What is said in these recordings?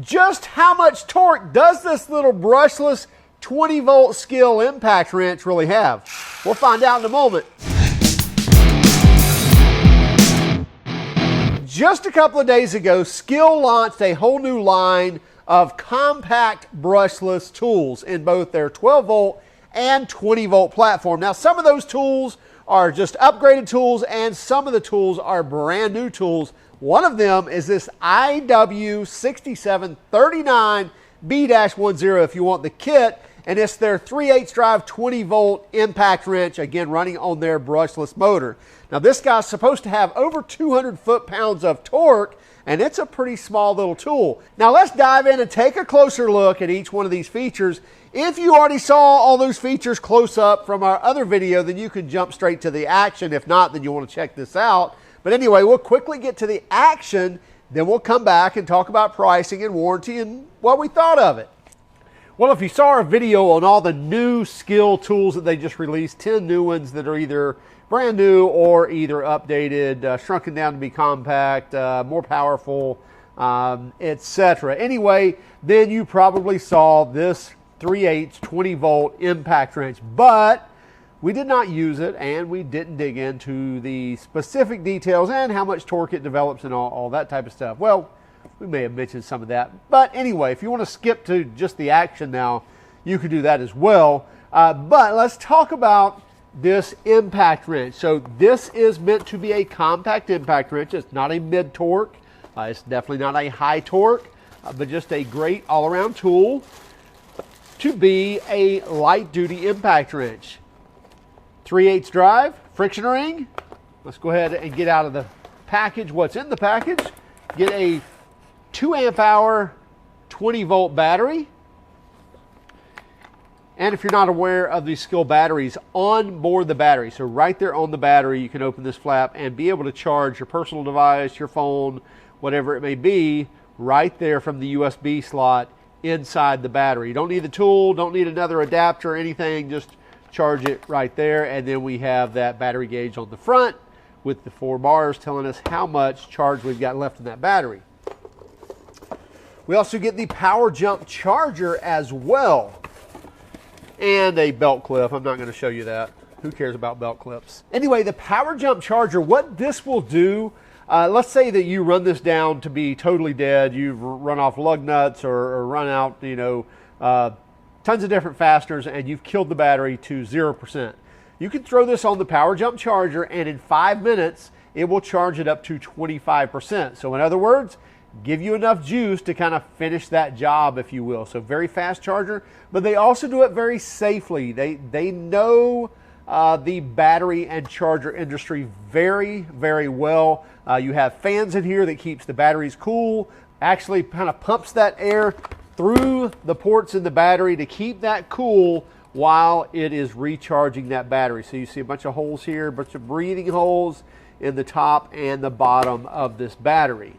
Just how much torque does this little brushless 20-volt SKIL impact wrench really have? We'll find out in a moment. Just a couple of days ago, SKIL launched a whole new line of compact brushless tools in both their 12-volt and 20-volt platform. Now, some of those tools are just upgraded tools, and some of the tools are brand new tools. One of them is this IW6739 20V if you want the kit, and it's their 3/8 drive 20-volt impact wrench, again running on their brushless motor. Now, this guy's supposed to have over 200 foot-pounds of torque, and it's a pretty small little tool. Now, let's dive in and take a closer look at each one of these features. If you already saw all those features close up from our other video, then you can jump straight to the action. If not, then you want to check this out. But anyway, we'll quickly get to the action, then we'll come back and talk about pricing and warranty and what we thought of it. Well, if you saw our video on all the new SKIL tools that they just released, 10 new ones that are either brand new or either updated, shrunken down to be compact, more powerful, etc. Anyway, then you probably saw this 3/8 20-volt impact wrench, but we did not use it and we didn't dig into the specific details and how much torque it develops and all that type of stuff. Well, we may have mentioned some of that, but anyway, if you want to skip to just the action now, you could do that as well. But let's talk about this impact wrench. So this is meant to be a compact impact wrench. It's not a mid torque. It's definitely not a high torque, but just a great all-around tool to be a light duty impact wrench. 3/8 drive, friction ring. Let's go ahead and get out of the package what's in the package. Get a 2 amp hour 20-volt battery. And if you're not aware of these SKIL batteries, on board the battery, so right there on the battery, you can open this flap and be able to charge your personal device, your phone, whatever it may be, right there from the USB slot inside the battery. You don't need the tool, don't need another adapter or anything, just charge it right there. And then we have that battery gauge on the front with the 4 bars telling us how much charge we've got left in that battery. We also get the power jump charger as well. And a belt clip. I'm not going to show you that. Who cares about belt clips? Anyway, the power jump charger, what this will do, let's say that you run this down to be totally dead. You've run off lug nuts or run out, tons of different fasteners, and you've killed the battery to 0%. You can throw this on the power jump charger, and in 5 minutes, it will charge it up to 25%. So in other words, give you enough juice to kind of finish that job, if you will. So very fast charger, but they also do it very safely. They know the battery and charger industry very, very well. You have fans in here that keeps the batteries cool, actually kind of pumps that air through the ports in the battery to keep that cool while it is recharging that battery. So you see a bunch of holes here, a bunch of breathing holes in the top and the bottom of this battery.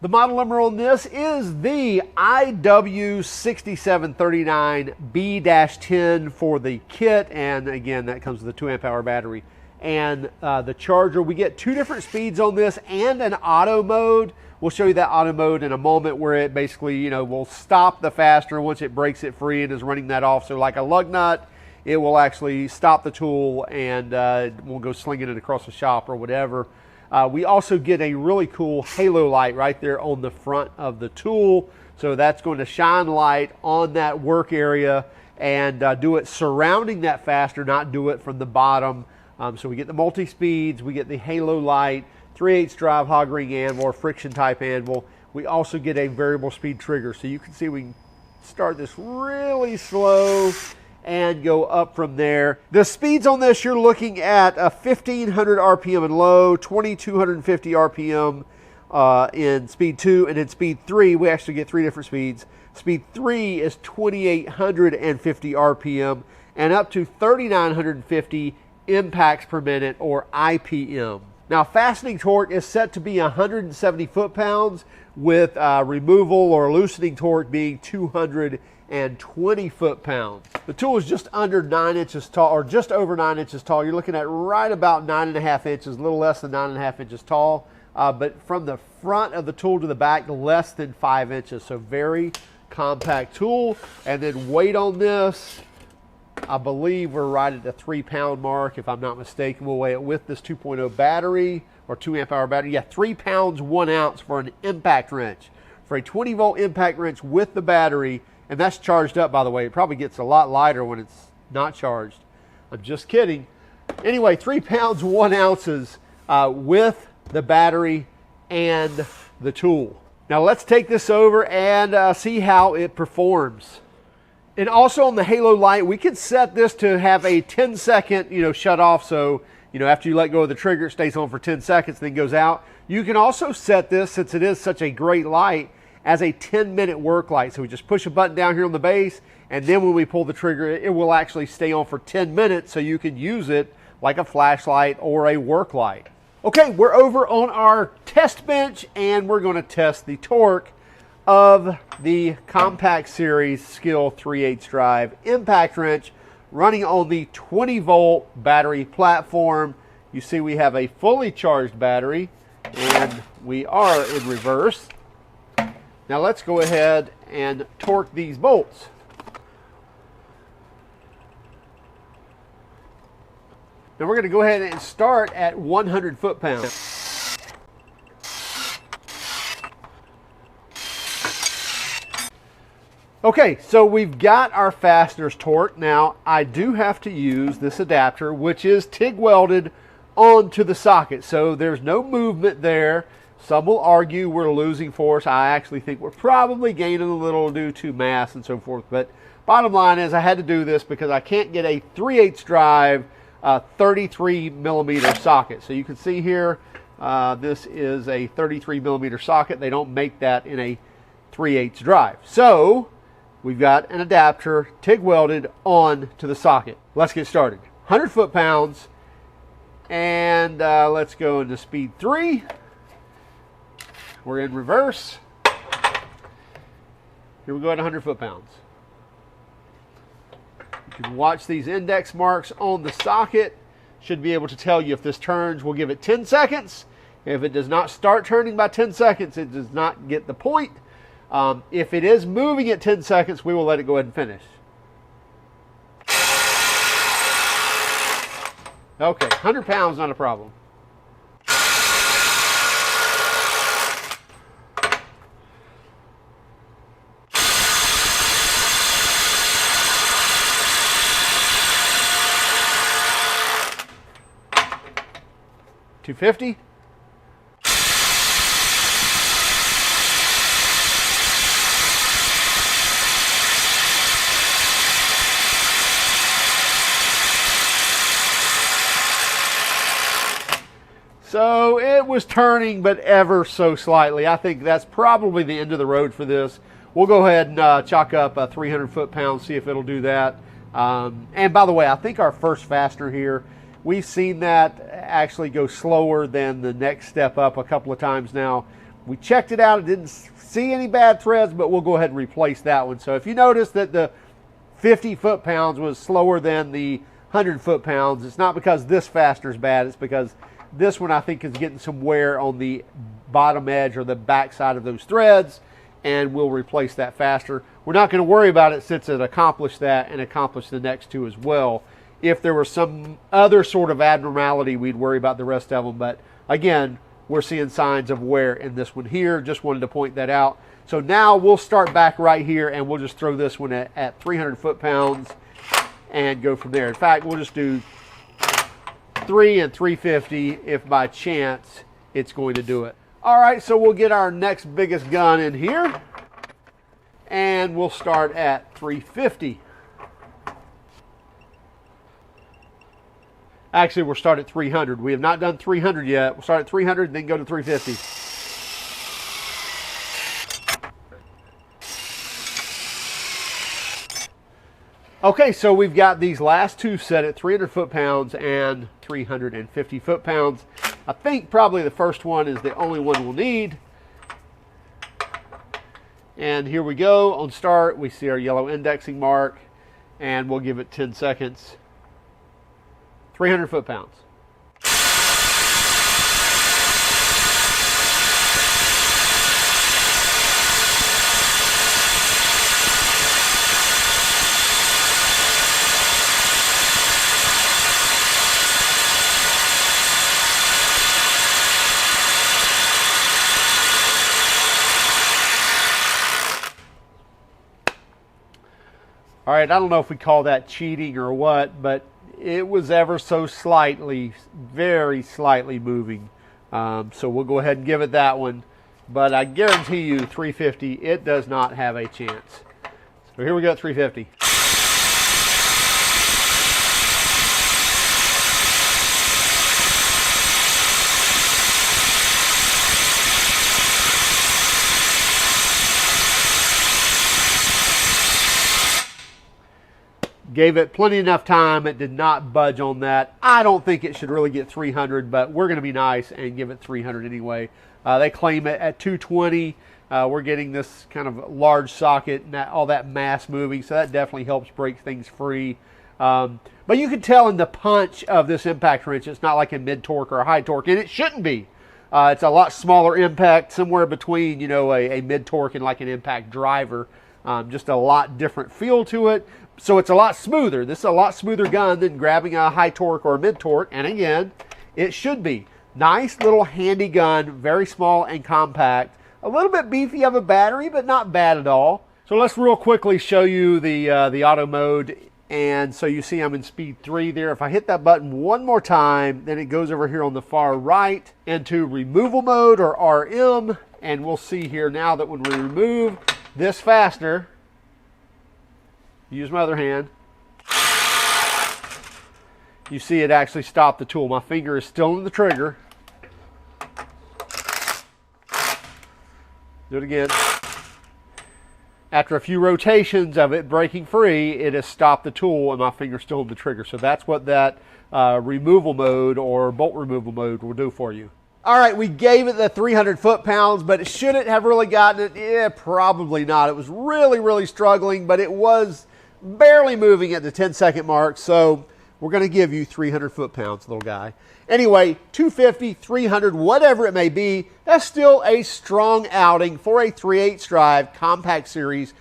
The model number on this is the IW6739 B-10 for the kit, and again, that comes with a 2 amp hour battery. And the charger, we get 2 different speeds on this and an auto mode. We'll show you that auto mode in a moment, where it basically, will stop the fastener once it breaks it free and is running that off. So like a lug nut, it will actually stop the tool and we'll go slinging it across the shop or whatever. We also get a really cool halo light right there on the front of the tool. So that's going to shine light on that work area and do it surrounding that fastener, not do it from the bottom. So we get the multi-speeds, we get the halo light, 3/8 drive hog ring anvil or friction type anvil. We also get a variable speed trigger. So you can see we can start this really slow and go up from there. The speeds on this, you're looking at a 1500 RPM in low, 2250 RPM in speed 2, and in speed 3, we actually get 3 different speeds. Speed 3 is 2850 RPM and up to 3950 impacts per minute, or IPM. Now, fastening torque is set to be 170 foot-pounds, with removal or loosening torque being 220 foot-pounds. The tool is just under 9 inches tall, or just over 9 inches tall. You're looking at right about 9.5 inches, a little less than 9.5 inches tall. but from the front of the tool to the back, less than 5 inches. So very compact tool. And then weight on this, I believe we're right at the 3 pound mark, if I'm not mistaken. We'll weigh it with this 2.0 battery, or 2 amp hour battery. Yeah, 3 pounds, 1 ounce for an impact wrench. For a 20 volt impact wrench with the battery, and that's charged up, by the way. It probably gets a lot lighter when it's not charged. I'm just kidding. Anyway, 3 pounds, 1 ounces with the battery and the tool. Now let's take this over and see how it performs. And also on the halo light, we can set this to have a 10-second, shut off. So, after you let go of the trigger, it stays on for 10 seconds, then goes out. You can also set this, since it is such a great light, as a 10-minute work light. So we just push a button down here on the base, and then when we pull the trigger, it will actually stay on for 10 minutes, so you can use it like a flashlight or a work light. Okay, we're over on our test bench, and we're going to test the torque of the Compact Series SKIL 3/8 drive impact wrench running on the 20 volt battery platform. You see we have a fully charged battery, and we are in reverse. Now let's go ahead and torque these bolts. Now we're going to go ahead and start at 100 foot-pounds. Okay, so we've got our fasteners torqued. Now I do have to use this adapter, which is TIG welded onto the socket, so there's no movement there. Some will argue we're losing force. I actually think we're probably gaining a little due to mass and so forth, but bottom line is I had to do this because I can't get a 3/8 drive 33 millimeter socket. So you can see here, this is a 33 millimeter socket. They don't make that in a 3/8 drive. So we've got an adapter TIG welded on to the socket. Let's get started. 100 foot-pounds, and let's go into speed 3. We're in reverse. Here we go at 100 foot-pounds. You can watch these index marks on the socket. Should be able to tell you if this turns. We'll give it 10 seconds. If it does not start turning by 10 seconds, it does not get the point. If it is moving at 10 seconds, we will let it go ahead and finish. Okay, 100 pounds, not a problem. $250. So it was turning, but ever so slightly. I think that's probably the end of the road for this. We'll go ahead and chalk up a 300 foot-pounds, see if it'll do that. And by the way, I think our first fastener here, we've seen that actually go slower than the next step up a couple of times now. We checked it out. It didn't see any bad threads, but we'll go ahead and replace that one. So if you notice that the 50 foot-pounds was slower than the 100 foot-pounds, it's not because this fastener is bad. It's because this one, I think, is getting some wear on the bottom edge or the back side of those threads, and we'll replace that faster. We're not going to worry about it since it accomplished that and accomplished the next two as well. If there was some other sort of abnormality, we'd worry about the rest of them. But again, we're seeing signs of wear in this one here. Just wanted to point that out. So now we'll start back right here, and we'll just throw this one at 300 foot-pounds and go from there. In fact, we'll just do 3 and 350 if by chance it's going to do it. All right, so we'll get our next biggest gun in here, and we'll start at 350. Actually, we'll start at 300. We have not done 300 yet. We'll start at 300 and then go to 350. Okay, so we've got these last two set at 300 foot-pounds and 350 foot-pounds. I think probably the first one is the only one we'll need. And here we go. On start, we see our yellow indexing mark, and we'll give it 10 seconds. 300 foot-pounds. All right, I don't know if we call that cheating or what, but it was ever so slightly, very slightly moving. So we'll go ahead and give it that one. But I guarantee you 350, it does not have a chance. So here we go at 350. Gave it plenty enough time. It did not budge on that. I don't think it should really get 300, but we're going to be nice and give it 300 anyway. They claim it at 220. We're getting this kind of large socket and all that mass moving, so that definitely helps break things free. But you can tell in the punch of this impact wrench, it's not like a mid-torque or a high torque, and it shouldn't be. It's a lot smaller impact, somewhere between, you know, a mid-torque and like an impact driver. Just a lot different feel to it. So it's a lot smoother. This is a lot smoother gun than grabbing a high torque or a mid torque. And again, it should be. Nice little handy gun, very small and compact. A little bit beefy of a battery, but not bad at all. So let's real quickly show you the auto mode. And so you see I'm in speed 3 there. If I hit that button one more time, then it goes over here on the far right into removal mode or RM. And we'll see here now that when we remove this fastener, use my other hand, you see it actually stopped the tool. My finger is still in the trigger. Do it again. After a few rotations of it breaking free, it has stopped the tool and my finger's still in the trigger. So that's what that removal mode or bolt removal mode will do for you. All right, we gave it the 300 foot-pounds, but it shouldn't have really gotten it. Yeah, probably not. It was really, really struggling, but it was barely moving at the 10-second mark, so we're going to give you 300 foot-pounds, little guy. Anyway, 250, 300, whatever it may be, that's still a strong outing for a 3/8 drive compact series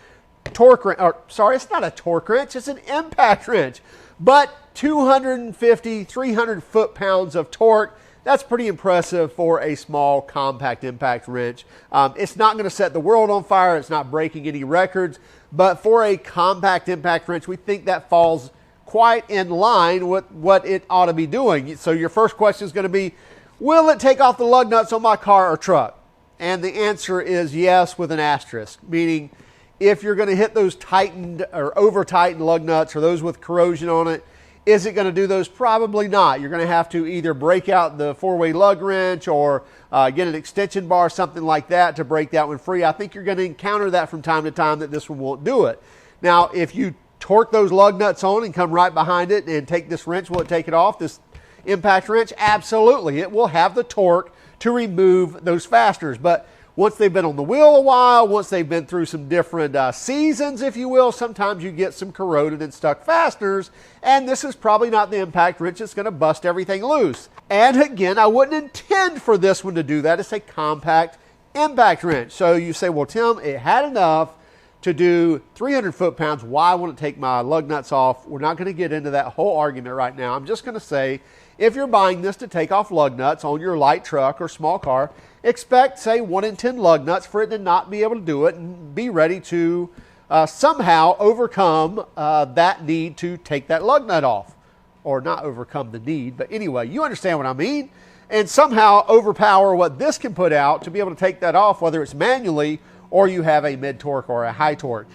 torque wrench. Or, sorry, it's not a torque wrench, it's an impact wrench. But 250, 300 foot-pounds of torque, that's pretty impressive for a small compact impact wrench. It's not going to set the world on fire. It's not breaking any records. But for a compact impact wrench, we think that falls quite in line with what it ought to be doing. So your first question is going to be, will it take off the lug nuts on my car or truck? And the answer is yes, with an asterisk, meaning if you're going to hit those tightened or over-tightened lug nuts or those with corrosion on it, is it going to do those? Probably not. You're going to have to either break out the 4-way lug wrench or get an extension bar, something like that, to break that one free. I think you're going to encounter that from time to time, that this one won't do it. Now, if you torque those lug nuts on and come right behind it and take this wrench, will it take it off, this impact wrench? Absolutely. It will have the torque to remove those fasteners. But once they've been on the wheel a while, once they've been through some different seasons, if you will, sometimes you get some corroded and stuck fasteners, and this is probably not the impact wrench that's going to bust everything loose. And again, I wouldn't intend for this one to do that. It's a compact impact wrench. So you say, well, Tim, it had enough to do 300 foot-pounds. Why won't it take my lug nuts off? We're not going to get into that whole argument right now. I'm just going to say, if you're buying this to take off lug nuts on your light truck or small car, expect, say, 1 in 10 lug nuts for it to not be able to do it, and be ready to somehow overcome that need to take that lug nut off. Or not overcome the need, but anyway, you understand what I mean. And somehow overpower what this can put out to be able to take that off, whether it's manually or you have a mid-torque or a high torque.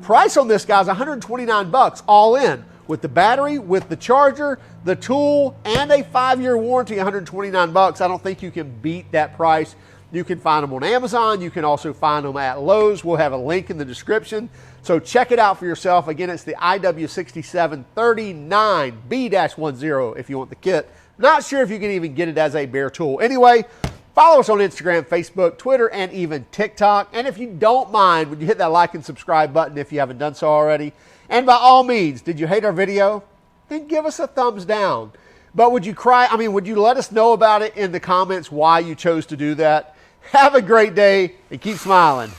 Price on this, guys, $129 all in, with the battery, with the charger, the tool, and a 5-year warranty. $129. I don't think you can beat that price. You can find them on Amazon. You can also find them at Lowe's. We'll have a link in the description. So check it out for yourself. Again, it's the IW6739 B-10 if you want the kit. Not sure if you can even get it as a bare tool. Anyway, follow us on Instagram, Facebook, Twitter, and even TikTok. And if you don't mind, would you hit that like and subscribe button if you haven't done so already? And by all means, did you hate our video? Then give us a thumbs down. But would you would you let us know about it in the comments why you chose to do that? Have a great day and keep smiling.